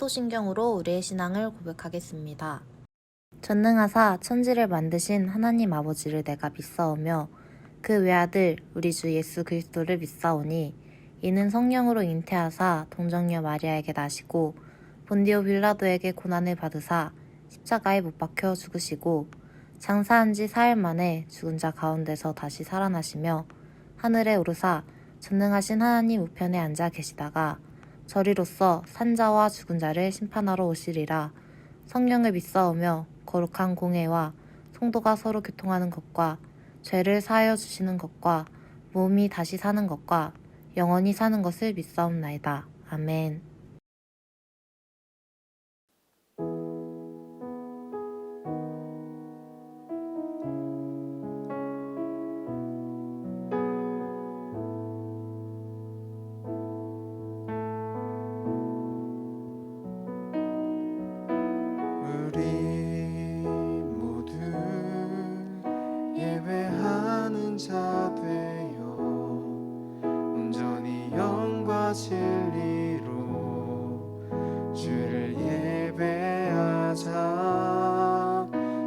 사도신경으로 우리의 신앙을 고백하겠습니다. 전능하사 천지를 만드신 하나님 아버지를 내가 믿사오며 그 외아들 우리 주 예수 그리스도를 믿사오니 이는 성령으로 잉태하사 동정녀 마리아에게 나시고 본디오 빌라도에게 고난을 받으사 십자가에 못 박혀 죽으시고 장사한 지 4일 만에 죽은 자 가운데서 다시 살아나시며 하늘에 오르사 전능하신 하나님 우편에 앉아 계시다가 저리로서 산자와 죽은 자를 심판하러 오시리라. 성령을 믿사오며 거룩한 공회와 성도가 서로 교통하는 것과 죄를 사하여 주시는 것과 몸이 다시 사는 것과 영원히 사는 것을 믿사옵나이다. 아멘. 우리 모두 예배하는 자 되어 온전히 영과 진리로 주를 예배하자.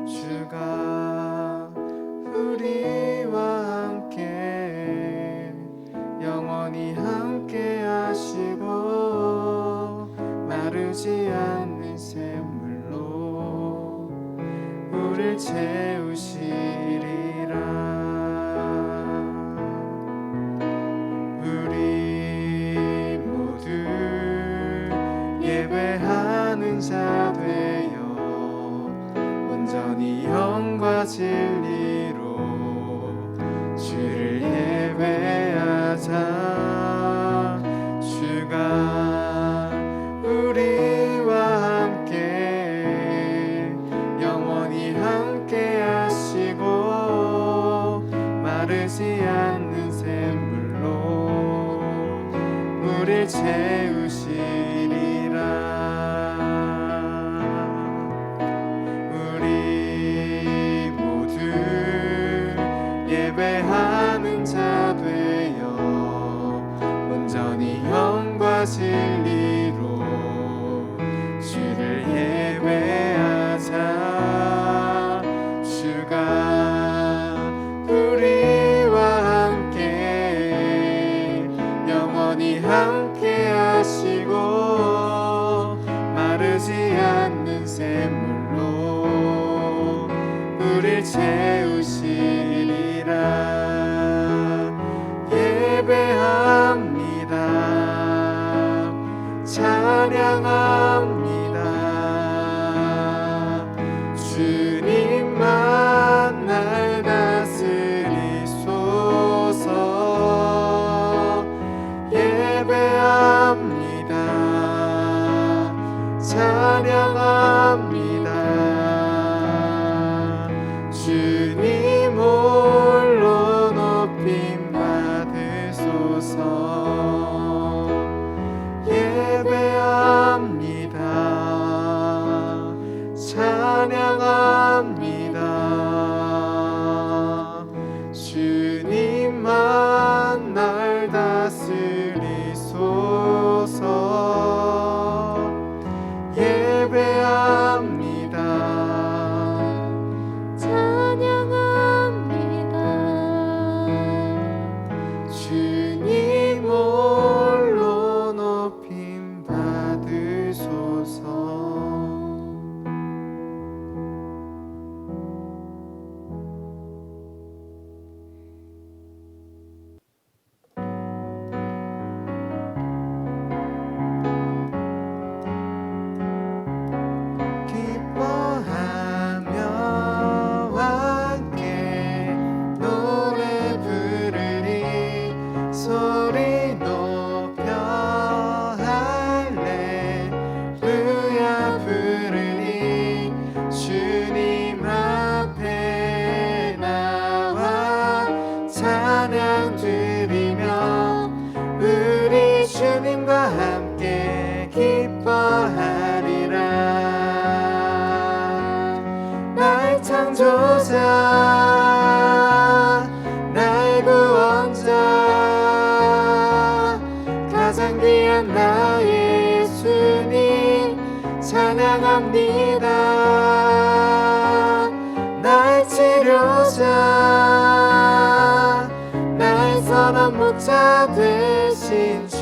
주가 우리와 함께 영원히 함께 하시고 마르지 않는 샘물로 우릴 채우시리라. 우리 모두 예배하는 자 되어 온전히 영과 진리로 주를 예배하자. 주가 우리와 함께 영원히 함께 하시고 마르지 않는 샘물로 우릴 채우시리라. 우리 모두 예배하는 자 되어 온전히 영과 진리로 주를 예배하자. 주가 우리와 함께 영원히 함께 하시고 마르지 않는 샘물로 우릴 채우시리라. 예배합니다. 찬양합니다. 주님만 날 다스리소서. 예배합니다. 찬양합니다. 주님 홀로 높임 받으소서. 예배합니다. 찬양합니다. 주님만 날 다스리소서. 예배합니다. 찬양합니다. 주님 홀로 높임 받으소서. 기뻐하며 함께 노래 부르리. 소리 높여 할렐루야 부르리. 주님 앞에 나와 찬양 드리며 우리 주님과 함께 기뻐하리라. 나의 창조자 나의 구원자 가장 귀한 나의 예수님 찬양합니다. 나의 치료자, 나의 선한 목자 되신 주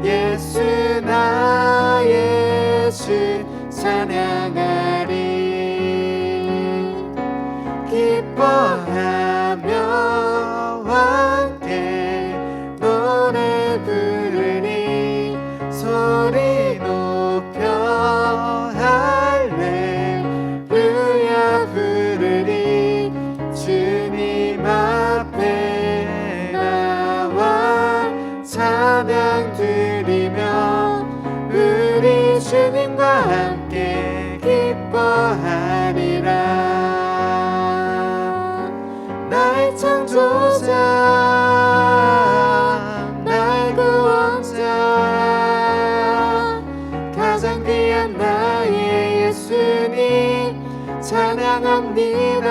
예수, 나의 주 찬양하리. 기뻐하며 함께 노래 부르니 소리 높여 할렐루야 부르니 주님 앞에 나와 찬양 드리며 우리 주님과 함께 기뻐하리라. 나의 창조자, 나의 구원자, 가장 귀한 나의 예수님 찬양합니다.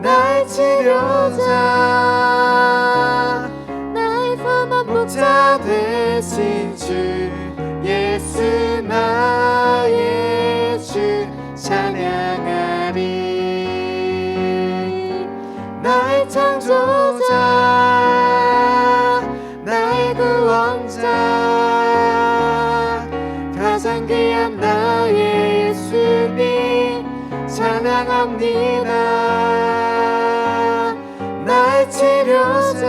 나의 치료자, 나의 선한 목자 되신 주 예수, 나의 주 찬양하리. 나의 창조자, 나의 구원자, 가장 귀한 나의 예수님 찬양합니다. 나의 치료자,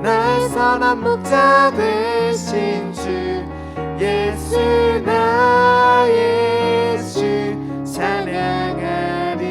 나의 선한 목자 되신 주 예수, 나의 주 찬양하리.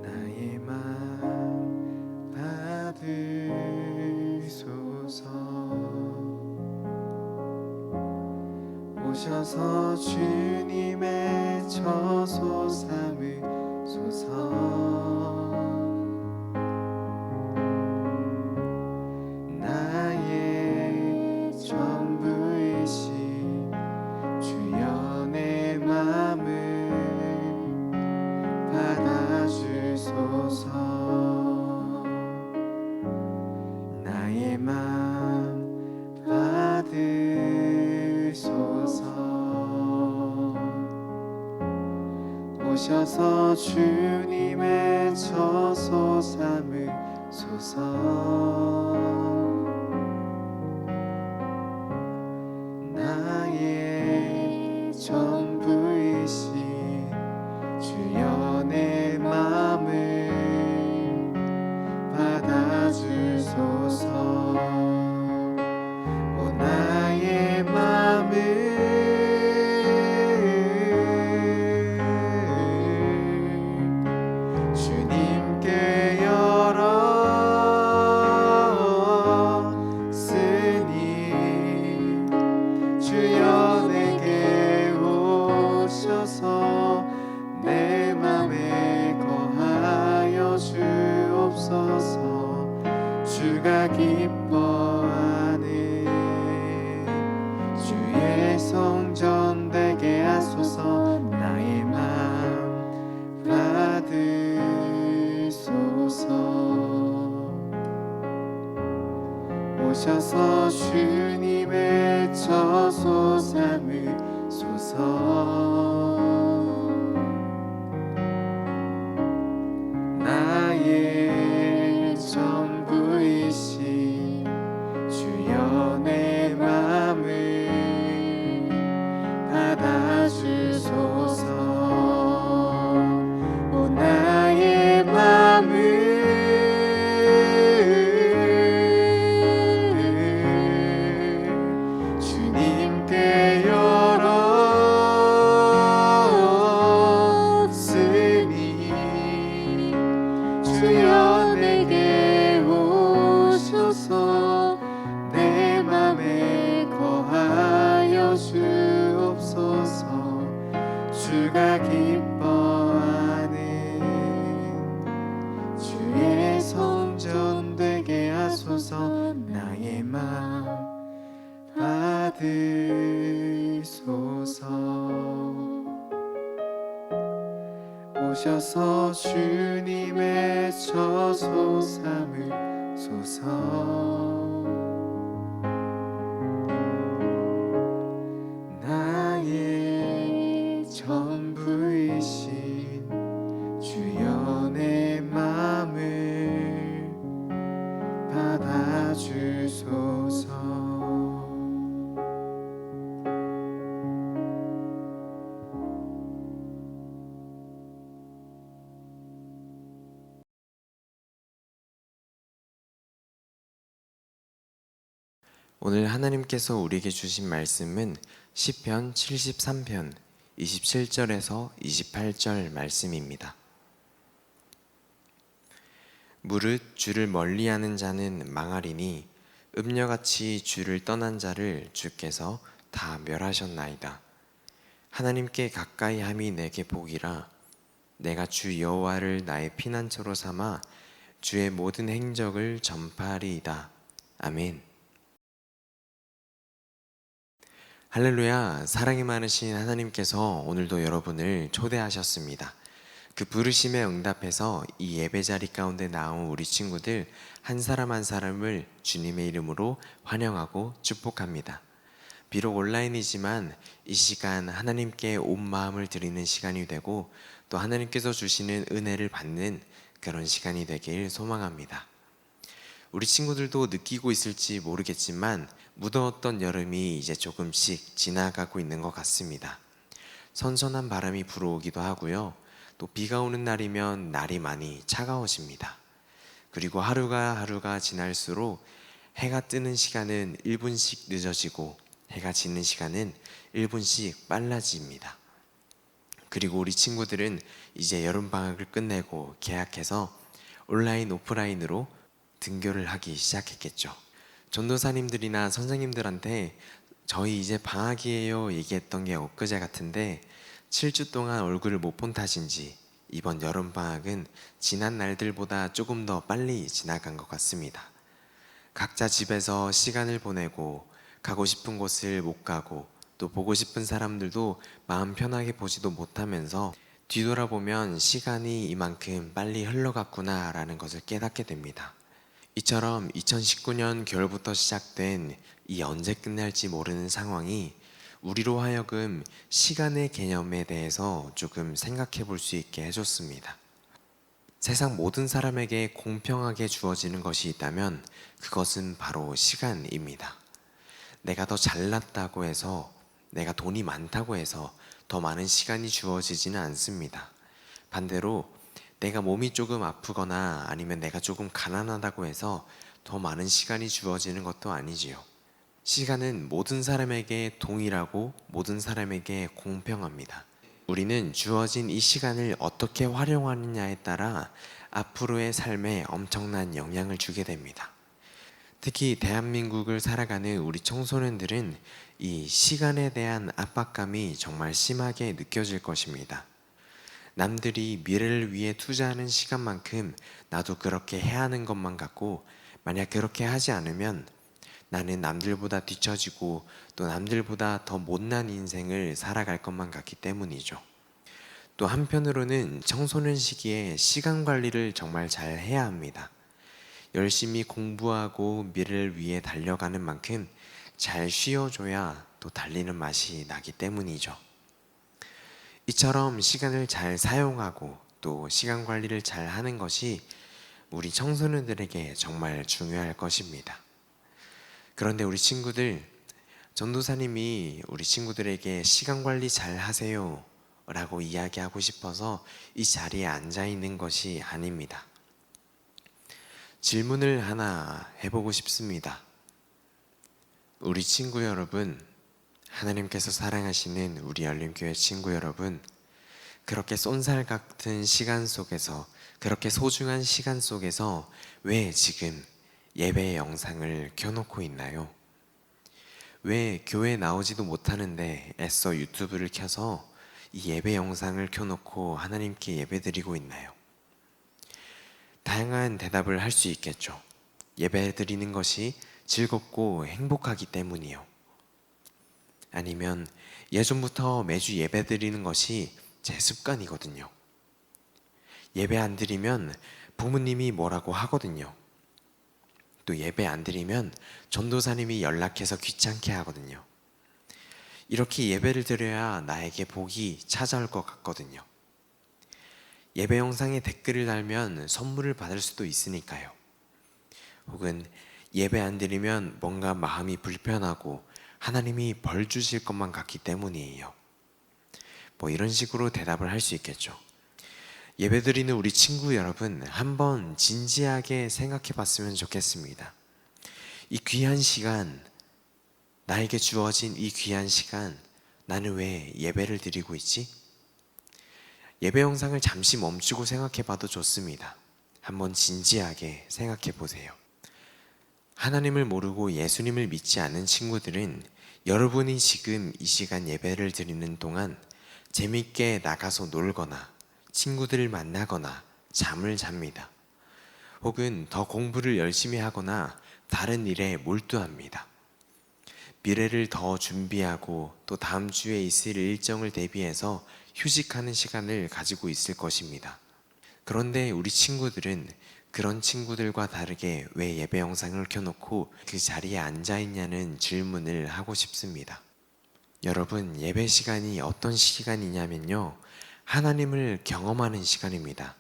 나의 맘 받으소서. 오셔서 주님의 처소 삼으소서. 나의 전부이신 주여 내 맘을 받아주소서. 나의 맘 받으소서. 오셔서 주님의 처소 삼으소서. 나의 전부이신 주여 내 맘을 받아주소서. 오 나의 맘을 주님께 열었으니 주여 내게 오셔서 내 맘에 거하여 주옵소서. 주가 기뻐하는 주의 성전 되게 하소서. 나의 맘 받으소서. 오셔서 주님의 처소 삼으소서. 나의 전부이신 주여 내 맘을 받아주소서. 오 나의 맘을 주님께 열었으니 주여 내게 오셔서 내 맘에 거하여 주옵소서. 주가 기뻐하는 오셔서 주님의 처소 삼으소서. 나의 전부이신 주여 내 맘을 받아주소서. 오늘 하나님께서 우리에게 주신 말씀은 시편 73편 27절에서 28절 말씀입니다. 무릇 주를 멀리하는 자는 망하리니 음녀같이 주를 떠난 자를 주께서 다 멸하셨나이다. 하나님께 가까이 함이 내게 복이라. 내가 주 여호와를 나의 피난처로 삼아 주의 모든 행적을 전파하리이다. 아멘. 할렐루야. 사랑이 많으신 하나님께서 오늘도 여러분을 초대하셨습니다. 그 부르심에 응답해서 이 예배 자리 가운데 나온 우리 친구들 한 사람 한 사람을 주님의 이름으로 환영하고 축복합니다. 비록 온라인이지만 이 시간 하나님께 온 마음을 드리는 시간이 되고 또 하나님께서 주시는 은혜를 받는 그런 시간이 되길 소망합니다. 우리 친구들도 느끼고 있을지 모르겠지만 무더웠던 여름이 이제 조금씩 지나가고 있는 것 같습니다. 선선한 바람이 불어오기도 하고요. 또 비가 오는 날이면 날이 많이 차가워집니다. 그리고 하루가 지날수록 해가 뜨는 시간은 1분씩 늦어지고 해가 지는 시간은 1분씩 빨라집니다. 그리고 우리 친구들은 이제 여름방학을 끝내고 개학해서 온라인 오프라인으로 등교를 하기 시작했겠죠. 전도사님들이나 선생님들한테 저희 이제 방학이에요 얘기했던 게 엊그제 같은데 7주 동안 얼굴을 못 본 탓인지 이번 여름방학은 지난 날들보다 조금 더 빨리 지나간 것 같습니다. 각자 집에서 시간을 보내고 가고 싶은 곳을 못 가고 또 보고 싶은 사람들도 마음 편하게 보지도 못하면서 뒤돌아보면 시간이 이만큼 빨리 흘러갔구나 라는 것을 깨닫게 됩니다. 이처럼 2019년 겨울부터 시작된 이 언제 끝날지 모르는 상황이 우리로 하여금 시간의 개념에 대해서 조금 생각해 볼 수 있게 해줬습니다. 세상 모든 사람에게 공평하게 주어지는 것이 있다면 그것은 바로 시간입니다. 내가 더 잘났다고 해서, 내가 돈이 많다고 해서 더 많은 시간이 주어지지는 않습니다. 반대로 내가 몸이 조금 아프거나 아니면 내가 조금 가난하다고 해서 더 많은 시간이 주어지는 것도 아니지요. 시간은 모든 사람에게 동일하고 모든 사람에게 공평합니다. 우리는 주어진 이 시간을 어떻게 활용하느냐에 따라 앞으로의 삶에 엄청난 영향을 주게 됩니다. 특히 대한민국을 살아가는 우리 청소년들은 이 시간에 대한 압박감이 정말 심하게 느껴질 것입니다. 남들이 미래를 위해 투자하는 시간만큼 나도 그렇게 해야 하는 것만 같고, 만약 그렇게 하지 않으면 나는 남들보다 뒤처지고 또 남들보다 더 못난 인생을 살아갈 것만 같기 때문이죠. 또 한편으로는 청소년 시기에 시간 관리를 정말 잘 해야 합니다. 열심히 공부하고 미래를 위해 달려가는 만큼 잘 쉬어줘야 또 달리는 맛이 나기 때문이죠. 이처럼 시간을 잘 사용하고 또 시간 관리를 잘 하는 것이 우리 청소년들에게 정말 중요할 것입니다. 그런데 우리 친구들, 전도사님이 우리 친구들에게 시간 관리 잘 하세요 라고 이야기하고 싶어서 이 자리에 앉아 있는 것이 아닙니다. 질문을 하나 해보고 싶습니다. 우리 친구 여러분, 하나님께서 사랑하시는 우리 열림교회 친구 여러분, 그렇게 쏜살 같은 시간 속에서, 그렇게 소중한 시간 속에서 왜 지금 예배의 영상을 켜놓고 있나요? 왜 교회 나오지도 못하는데 애써 유튜브를 켜서 이 예배 영상을 켜놓고 하나님께 예배드리고 있나요? 다양한 대답을 할 수 있겠죠. 예배드리는 것이 즐겁고 행복하기 때문이요. 아니면 예전부터 매주 예배드리는 것이 제 습관이거든요. 예배 안 드리면 부모님이 뭐라고 하거든요. 또 예배 안 드리면 전도사님이 연락해서 귀찮게 하거든요. 이렇게 예배를 드려야 나에게 복이 찾아올 것 같거든요. 예배 영상에 댓글을 달면 선물을 받을 수도 있으니까요. 혹은 예배 안 드리면 뭔가 마음이 불편하고 하나님이 벌 주실 것만 같기 때문이에요. 뭐 이런 식으로 대답을 할 수 있겠죠. 예배 드리는 우리 친구 여러분, 한번 진지하게 생각해 봤으면 좋겠습니다. 이 귀한 시간, 나에게 주어진 이 귀한 시간, 나는 왜 예배를 드리고 있지? 예배 영상을 잠시 멈추고 생각해 봐도 좋습니다. 한번 진지하게 생각해 보세요. 하나님을 모르고 예수님을 믿지 않는 친구들은 여러분이 지금 이 시간 예배를 드리는 동안 재밌게 나가서 놀거나 친구들을 만나거나 잠을 잡니다. 혹은 더 공부를 열심히 하거나 다른 일에 몰두합니다. 미래를 더 준비하고 또 다음 주에 있을 일정을 대비해서 휴식하는 시간을 가지고 있을 것입니다. 그런데 우리 친구들은 그런 친구들과 다르게 왜 예배 영상을 켜놓고 그 자리에 앉아 있냐는 질문을 하고 싶습니다. 여러분, 예배 시간이 어떤 시간이냐면요, 하나님을 경험하는 시간입니다.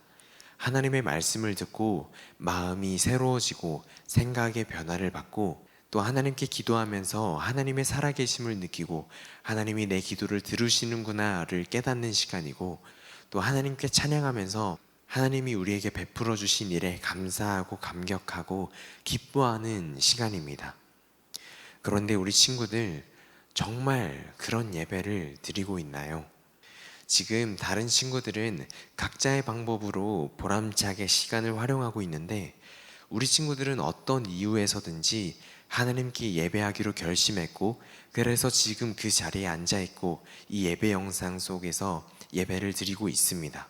하나님의 말씀을 듣고 마음이 새로워지고 생각의 변화를 받고 또 하나님께 기도하면서 하나님의 살아계심을 느끼고 하나님이 내 기도를 들으시는구나를 깨닫는 시간이고, 또 하나님께 찬양하면서 하나님이 우리에게 베풀어 주신 일에 감사하고 감격하고 기뻐하는 시간입니다. 그런데 우리 친구들, 정말 그런 예배를 드리고 있나요? 지금 다른 친구들은 각자의 방법으로 보람차게 시간을 활용하고 있는데, 우리 친구들은 어떤 이유에서든지 하나님께 예배하기로 결심했고, 그래서 지금 그 자리에 앉아 있고 이 예배 영상 속에서 예배를 드리고 있습니다.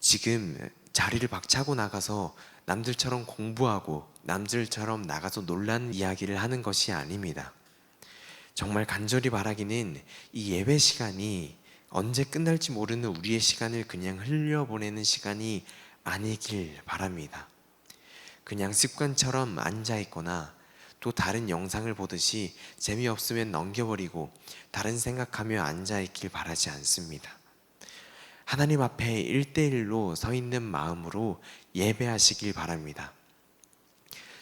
지금 자리를 박차고 나가서 남들처럼 공부하고 남들처럼 나가서 놀라는 이야기를 하는 것이 아닙니다. 정말 간절히 바라기는 이 예배 시간이 언제 끝날지 모르는 우리의 시간을 그냥 흘려보내는 시간이 아니길 바랍니다. 그냥 습관처럼 앉아있거나 또 다른 영상을 보듯이 재미없으면 넘겨버리고 다른 생각하며 앉아있길 바라지 않습니다. 하나님 앞에 1대1로 서 있는 마음으로 예배하시길 바랍니다.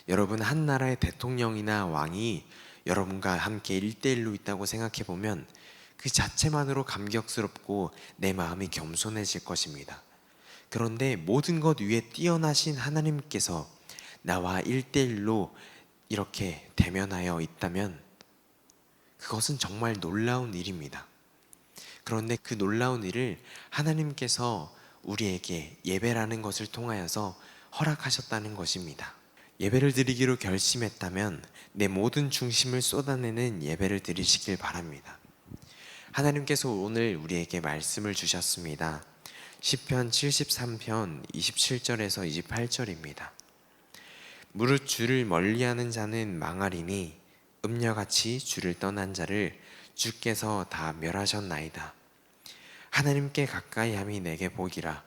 여러분, 한 나라의 대통령이나 왕이 여러분과 함께 1대1로 있다고 생각해 보면 그 자체만으로 감격스럽고 내 마음이 겸손해질 것입니다. 그런데 모든 것 위에 뛰어나신 하나님께서 나와 1대1로 이렇게 대면하여 있다면 그것은 정말 놀라운 일입니다. 그런데 그 놀라운 일을 하나님께서 우리에게 예배라는 것을 통하여서 허락하셨다는 것입니다. 예배를 드리기로 결심했다면 내 모든 중심을 쏟아내는 예배를 드리시길 바랍니다. 하나님께서 오늘 우리에게 말씀을 주셨습니다. 시편 73편 27절에서 28절입니다. 무릇 주를 멀리하는 자는 망하리니 음녀같이 주를 떠난 자를 주께서 다 멸하셨나이다. 하나님께 가까이함이 내게 복이라.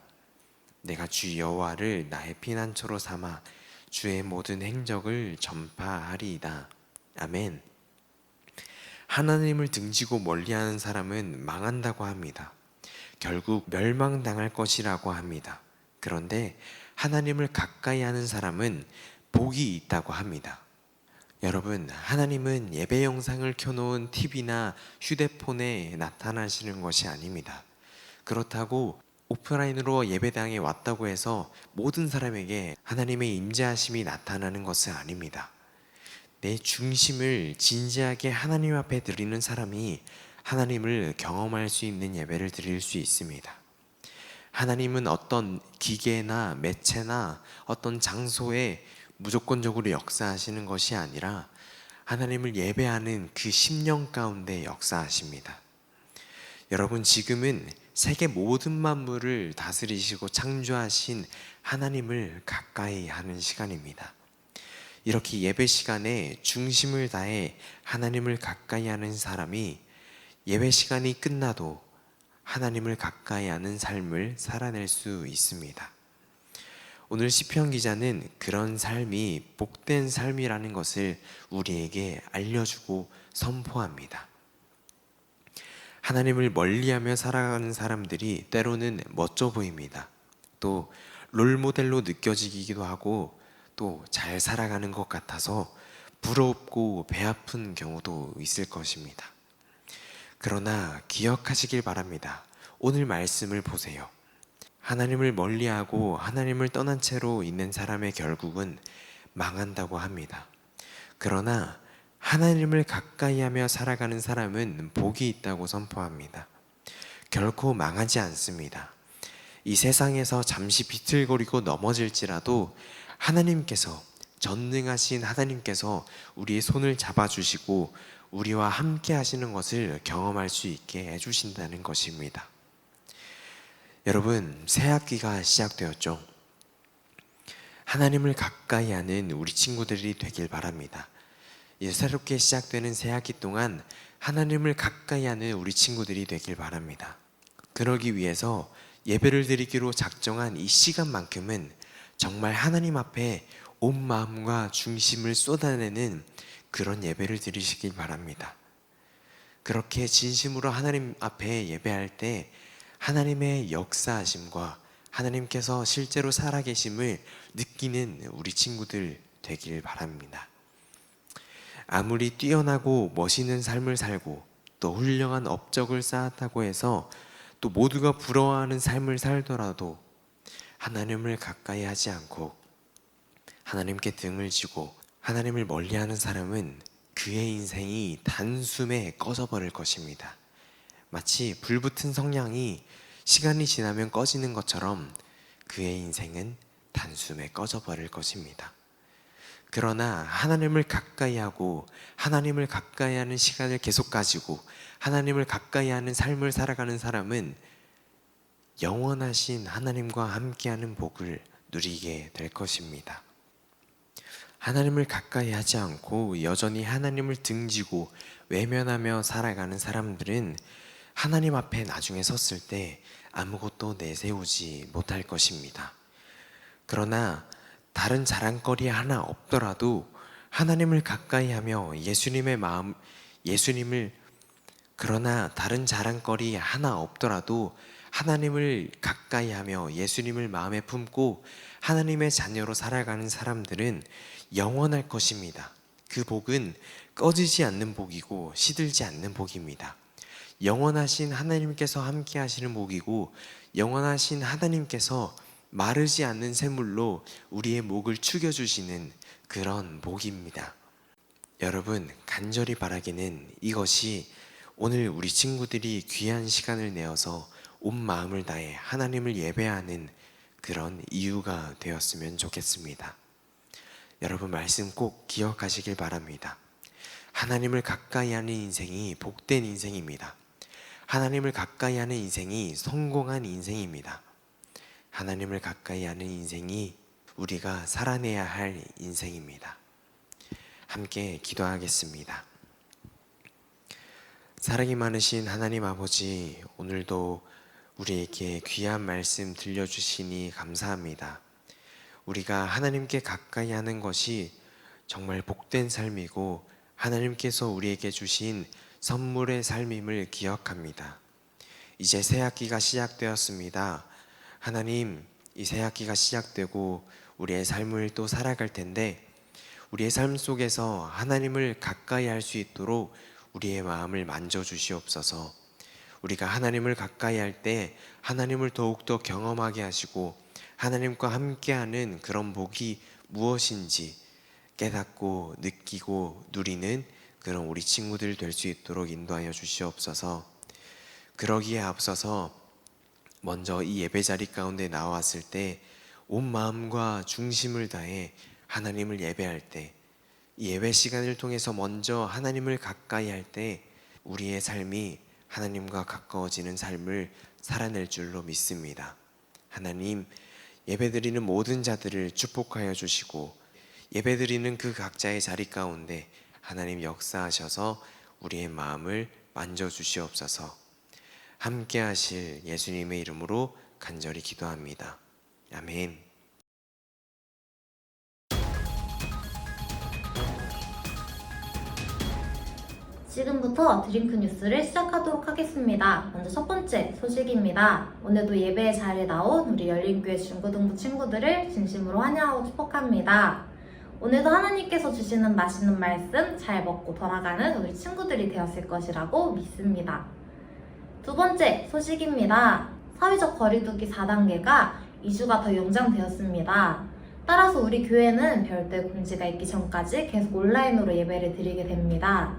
내가 주 여호와를 나의 피난처로 삼아 주의 모든 행적을 전파하리이다. 아멘. 하나님을 등지고 멀리하는 사람은 망한다고 합니다. 결국 멸망당할 것이라고 합니다. 그런데 하나님을 가까이 하는 사람은 복이 있다고 합니다. 여러분, 하나님은 예배 영상을 켜놓은 TV나 휴대폰에 나타나시는 것이 아닙니다. 그렇다고 오프라인으로 예배당에 왔다고 해서 모든 사람에게 하나님의 임재하심이 나타나는 것은 아닙니다. 내 중심을 진지하게 하나님 앞에 드리는 사람이 하나님을 경험할 수 있는 예배를 드릴 수 있습니다. 하나님은 어떤 기계나 매체나 어떤 장소에 무조건적으로 역사하시는 것이 아니라 하나님을 예배하는 그 심령 가운데 역사하십니다. 여러분, 지금은 세계 모든 만물을 다스리시고 창조하신 하나님을 가까이 하는 시간입니다. 이렇게 예배 시간에 중심을 다해 하나님을 가까이 하는 사람이 예배 시간이 끝나도 하나님을 가까이 하는 삶을 살아낼 수 있습니다. 오늘 시편 기자는 그런 삶이 복된 삶이라는 것을 우리에게 알려주고 선포합니다. 하나님을 멀리하며 살아가는 사람들이 때로는 멋져 보입니다. 또 롤모델로 느껴지기도 하고 또 잘 살아가는 것 같아서 부럽고 배 아픈 경우도 있을 것입니다. 그러나 기억하시길 바랍니다. 오늘 말씀을 보세요. 하나님을 멀리하고 하나님을 떠난 채로 있는 사람의 결국은 망한다고 합니다. 그러나 하나님을 가까이 하며 살아가는 사람은 복이 있다고 선포합니다. 결코 망하지 않습니다. 이 세상에서 잠시 비틀거리고 넘어질지라도 하나님께서, 전능하신 하나님께서 우리의 손을 잡아주시고 우리와 함께 하시는 것을 경험할 수 있게 해주신다는 것입니다. 여러분, 새 학기가 시작되었죠. 하나님을 가까이 하는 우리 친구들이 되길 바랍니다. 새롭게 시작되는 새 학기 동안 하나님을 가까이 하는 우리 친구들이 되길 바랍니다. 그러기 위해서 예배를 드리기로 작정한 이 시간만큼은 정말 하나님 앞에 온 마음과 중심을 쏟아내는 그런 예배를 드리시길 바랍니다. 그렇게 진심으로 하나님 앞에 예배할 때 하나님의 역사하심과 하나님께서 실제로 살아계심을 느끼는 우리 친구들 되길 바랍니다. 아무리 뛰어나고 멋있는 삶을 살고 또 훌륭한 업적을 쌓았다고 해서 또 모두가 부러워하는 삶을 살더라도 하나님을 가까이 하지 않고 하나님께 등을 지고 하나님을 멀리하는 사람은 그의 인생이 단숨에 꺼져버릴 것입니다. 마치 불붙은 성냥이 시간이 지나면 꺼지는 것처럼 그의 인생은 단숨에 꺼져버릴 것입니다. 그러나 하나님을 가까이 하고 하나님을 가까이 하는 시간을 계속 가지고 하나님을 가까이 하는 삶을 살아가는 사람은 영원하신 하나님과 함께하는 복을 누리게 될 것입니다. 하나님을 가까이 하지 않고 여전히 하나님을 등지고 외면하며 살아가는 사람들은 하나님 앞에 나중에 섰을 때 아무것도 내세우지 못할 것입니다. 그러나 다른 자랑거리 하나 없더라도 하나님을 가까이 하며 그러나 다른 자랑거리 하나 없더라도 하나님을 가까이 하며 예수님을 마음에 품고 하나님의 자녀로 살아가는 사람들은 영원할 것입니다. 그 복은 꺼지지 않는 복이고 시들지 않는 복입니다. 영원하신 하나님께서 함께 하시는 복이고 영원하신 하나님께서 마르지 않는 샘물로 우리의 목을 축여주시는 그런 복입니다. 여러분, 간절히 바라기는 이것이 오늘 우리 친구들이 귀한 시간을 내어서 온 마음을 다해 하나님을 예배하는 그런 이유가 되었으면 좋겠습니다. 여러분, 말씀 꼭 기억하시길 바랍니다. 하나님을 가까이 하는 인생이 복된 인생입니다. 하나님을 가까이 하는 인생이 성공한 인생입니다. 하나님을 가까이 하는 인생이 우리가 살아내야 할 인생입니다. 함께 기도하겠습니다. 사랑이 많으신 하나님 아버지, 오늘도 우리에게 귀한 말씀 들려주시니 감사합니다. 우리가 하나님께 가까이 하는 것이 정말 복된 삶이고 하나님께서 우리에게 주신 선물의 삶임을 기억합니다. 이제 새 학기가 시작되었습니다. 하나님, 이 새 학기가 시작되고 우리의 삶을 또 살아갈 텐데 우리의 삶 속에서 하나님을 가까이 할 수 있도록 우리의 마음을 만져주시옵소서. 우리가 하나님을 가까이 할 때 하나님을 더욱더 경험하게 하시고 하나님과 함께하는 그런 복이 무엇인지 깨닫고 느끼고 누리는 그런 우리 친구들 될 수 있도록 인도하여 주시옵소서. 그러기에 앞서서 먼저 이 예배 자리 가운데 나왔을 때 온 마음과 중심을 다해 하나님을 예배할 때, 이 예배 시간을 통해서 먼저 하나님을 가까이 할 때 우리의 삶이 하나님과 가까워지는 삶을 살아낼 줄로 믿습니다. 하나님, 예배드리는 모든 자들을 축복하여 주시고 예배드리는 그 각자의 자리 가운데 하나님 역사하셔서 우리의 마음을 만져주시옵소서. 함께 하실 예수님의 이름으로 간절히 기도합니다. 아멘. 지금부터 드링크 뉴스를 시작하도록 하겠습니다. 먼저 첫 번째 소식입니다. 오늘도 예배에 자리에 나온 우리 열린교회 중고등부 친구들을 진심으로 환영하고 축복합니다. 오늘도 하나님께서 주시는 맛있는 말씀 잘 먹고 돌아가는 우리 친구들이 되었을 것이라고 믿습니다. 두 번째 소식입니다. 사회적 거리두기 4단계가 2주가 더 연장되었습니다. 따라서 우리 교회는 별도의 공지가 있기 전까지 계속 온라인으로 예배를 드리게 됩니다.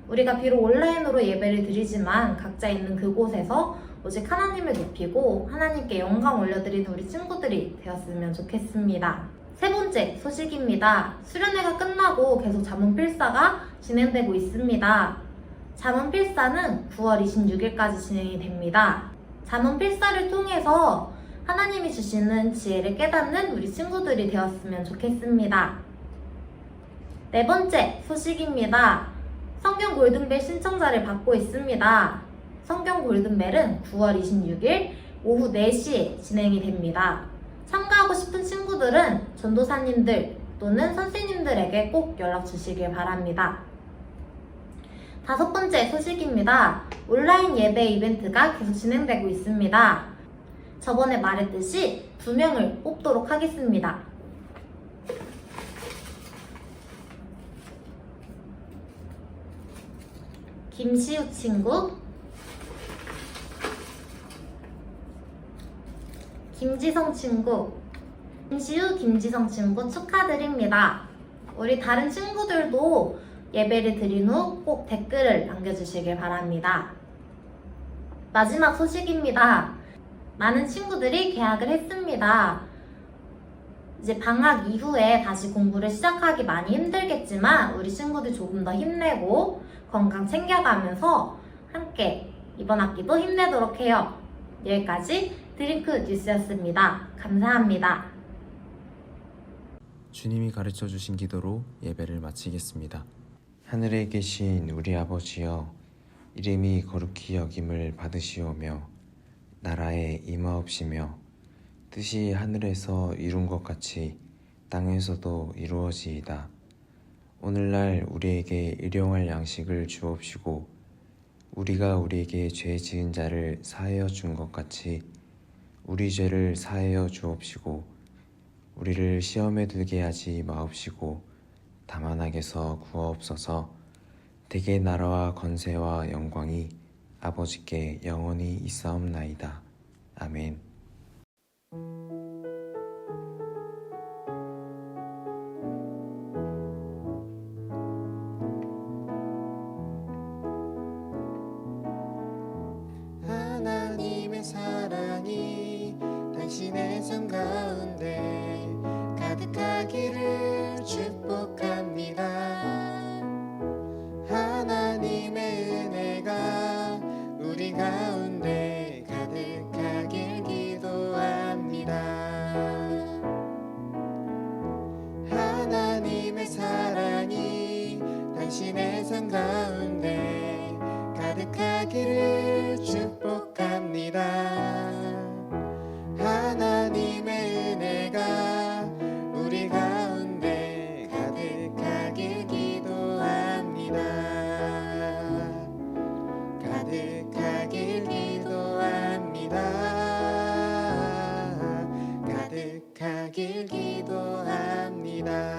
우리가 비록 온라인으로 예배를 드리지만 각자 있는 그곳에서 오직 하나님을 높이고 하나님께 영광 올려드리는 우리 친구들이 되었으면 좋겠습니다. 세 번째 소식입니다. 수련회가 끝나고 계속 자문 필사가 진행되고 있습니다. 자문 필사는 9월 26일까지 진행이 됩니다. 자문 필사를 통해서 하나님이 주시는 지혜를 깨닫는 우리 친구들이 되었으면 좋겠습니다. 네 번째 소식입니다. 성경 골든벨 신청자를 받고 있습니다. 성경 골든벨은 9월 26일 오후 4시에 진행이 됩니다. 참가하고 싶은 친구들은 전도사님들 또는 선생님들에게 꼭 연락 주시길 바랍니다. 다섯 번째 소식입니다. 온라인 예배 이벤트가 계속 진행되고 있습니다. 저번에 말했듯이 2명을 뽑도록 하겠습니다. 김시우 친구, 김지성 친구, 김지성 친구 축하드립니다. 우리 다른 친구들도 예배를 드린 후 꼭 댓글을 남겨주시길 바랍니다. 마지막 소식입니다. 많은 친구들이 개학을 했습니다. 이제 방학 이후에 다시 공부를 시작하기 많이 힘들겠지만 우리 친구들 조금 더 힘내고 건강 챙겨가면서 함께 이번 학기도 힘내도록 해요. 여기까지 드링크 뉴스였습니다. 감사합니다. 주님이 가르쳐 주신 기도로 예배를 마치겠습니다. 하늘에 계신 우리 아버지여, 이름이 거룩히 여김을 받으시오며 나라에 임하옵시며 뜻이 하늘에서 이룬 것 같이 땅에서도 이루어지이다. 오늘날 우리에게 일용할 양식을 주옵시고 우리가 우리에게 죄 지은 자를 사하여 준 것 같이 우리 죄를 사하여 주옵시고 우리를 시험에 들게 하지 마옵시고 다만 악에서 구하옵소서. 대개 나라와 권세와 영광이 아버지께 영원히 있사옵나이다. 아멘. 하나님의 사랑이 당신의 삶 가운데 가득하기를 축복합니다. 하나님의 은혜가 우리 가운데 가득하길 기도합니다. 하나님의 사랑이 당신의 삶 가운데 가득하기를 축복합니다. 하나님의 은혜가 우리 가운데 가득하길 기도합니다. 가득하길 기도합니다. 가득하길 기도합니다.